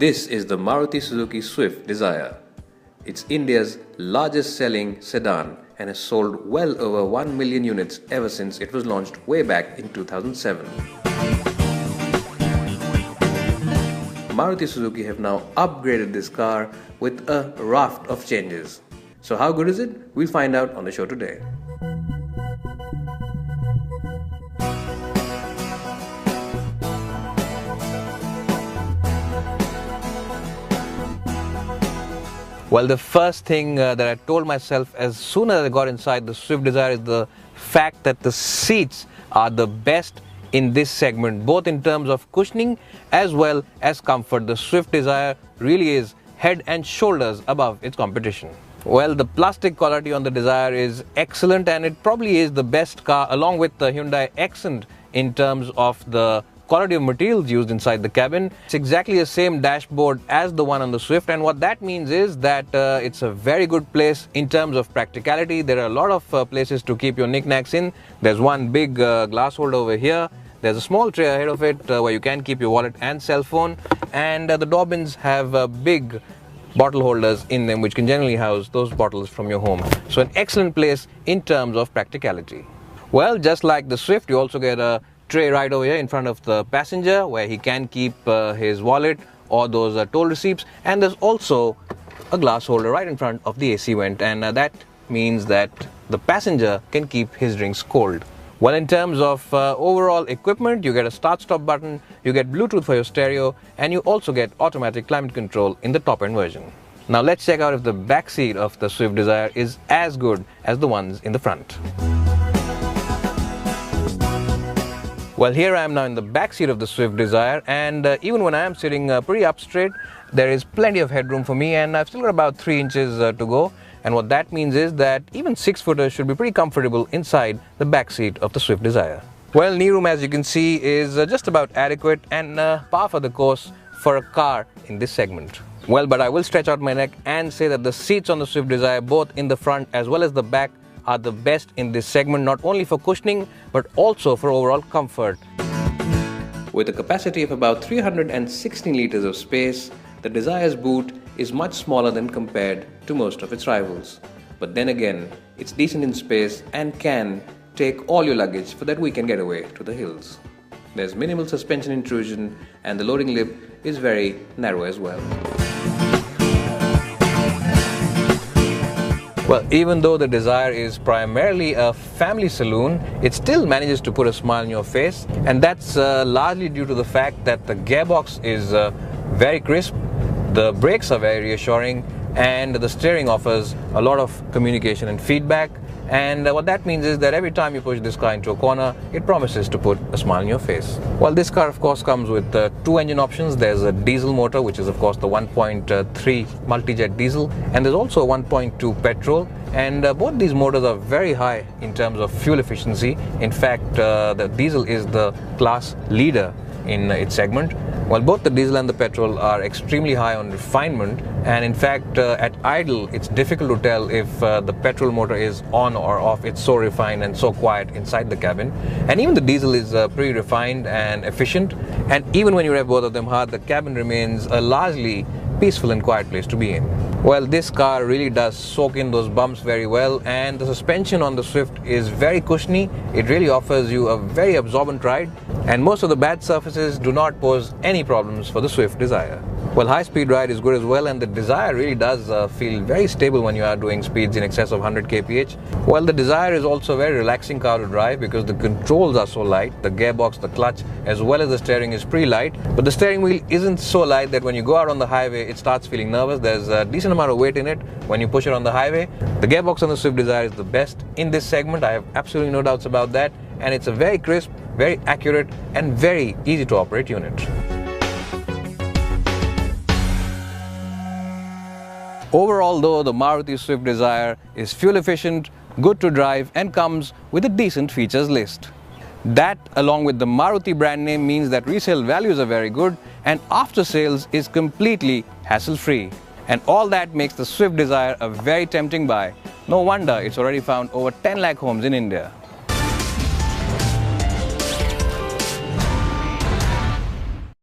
This is the Maruti Suzuki Swift Dzire. It's India's largest selling sedan and has sold well over 1 million units ever since it was launched way back in 2007. Maruti Suzuki have now upgraded this car with a raft of changes. So how good is it? We'll find out on the show today. Well, the first thing that I told myself as soon as I got inside the Swift Dzire is the fact that the seats are the best in this segment, both in terms of cushioning as well as comfort. The Swift Dzire really is head and shoulders above its competition. Well, the plastic quality on the Dzire is excellent, and it probably is the best car along with the Hyundai Accent in terms of the quality of materials used inside the cabin. It's exactly the same dashboard as the one on the Swift, and what that means is that it's a very good place in terms of practicality. There are a lot of places to keep your knickknacks in. There's one big glass holder over here. There's a small tray ahead of it where you can keep your wallet and cell phone, and the door bins have big bottle holders in them which can generally house those bottles from your home. So an excellent place in terms of practicality. Well, just like the Swift, you also get a tray right over here in front of the passenger where he can keep his wallet or those toll receipts, and there's also a glass holder right in front of the AC vent, and that means that the passenger can keep his drinks cold. Well, in terms of overall equipment, you get a start-stop button, you get Bluetooth for your stereo, and you also get automatic climate control in the top-end version. Now let's check out if the back seat of the Swift Dzire is as good as the ones in the front. Well, here I am now in the back seat of the Swift Dzire, and even when I am sitting pretty up straight, there is plenty of headroom for me, and I've still got about 3 inches to go. And what that means is that even 6-footers should be pretty comfortable inside the back seat of the Swift Dzire. Well, knee room, as you can see, is just about adequate and par for the course for a car in this segment. Well, but I will stretch out my neck and say that the seats on the Swift Dzire, both in the front as well as the back, are the best in this segment, not only for cushioning but also for overall comfort. With a capacity of about 316 liters of space, the Dzire's boot is much smaller than compared to most of its rivals. But then again, it's decent in space and can take all your luggage for that weekend getaway to the hills. There's minimal suspension intrusion, and the loading lip is very narrow as well. Well, even though the Dzire is primarily a family saloon, it still manages to put a smile on your face, and that's largely due to the fact that the gearbox is very crisp, the brakes are very reassuring, and the steering offers a lot of communication and feedback. And what that means is that every time you push this car into a corner, it promises to put a smile on your face. Well, this car of course comes with 2 engine options. There's a diesel motor, which is of course the 1.3 multi-jet diesel, and there's also a 1.2 petrol, and both these motors are very high in terms of fuel efficiency. In fact, the diesel is the class leader in its segment, while both the diesel and the petrol are extremely high on refinement, and in fact at idle it's difficult to tell if the petrol motor is on or off. It's so refined and so quiet inside the cabin, and even the diesel is pretty refined and efficient, and even when you rev both of them hard, the cabin remains a largely peaceful and quiet place to be in. Well, this car really does soak in those bumps very well, and the suspension on the Swift is very cushiony. It really offers you a very absorbent ride, and most of the bad surfaces do not pose any problems for the Swift Dzire. Well, high-speed ride is good as well, and the Dzire really does feel very stable when you are doing speeds in excess of 100 kph. Well, the Dzire is also a very relaxing car to drive because the controls are so light. The gearbox, the clutch, as well as the steering is pretty light, but the steering wheel isn't so light that when you go out on the highway, it starts feeling nervous. There's a decent amount of weight in it when you push it on the highway. The gearbox on the Swift Dzire is the best in this segment. I have absolutely no doubts about that, and it's a very crisp, very accurate, and very easy to operate unit. Overall though, the Maruti Swift Dzire is fuel efficient, good to drive, and comes with a decent features list. That, along with the Maruti brand name, means that resale values are very good and after sales is completely hassle-free. And all that makes the Swift Dzire a very tempting buy. No wonder it's already found over 10 lakh homes in India.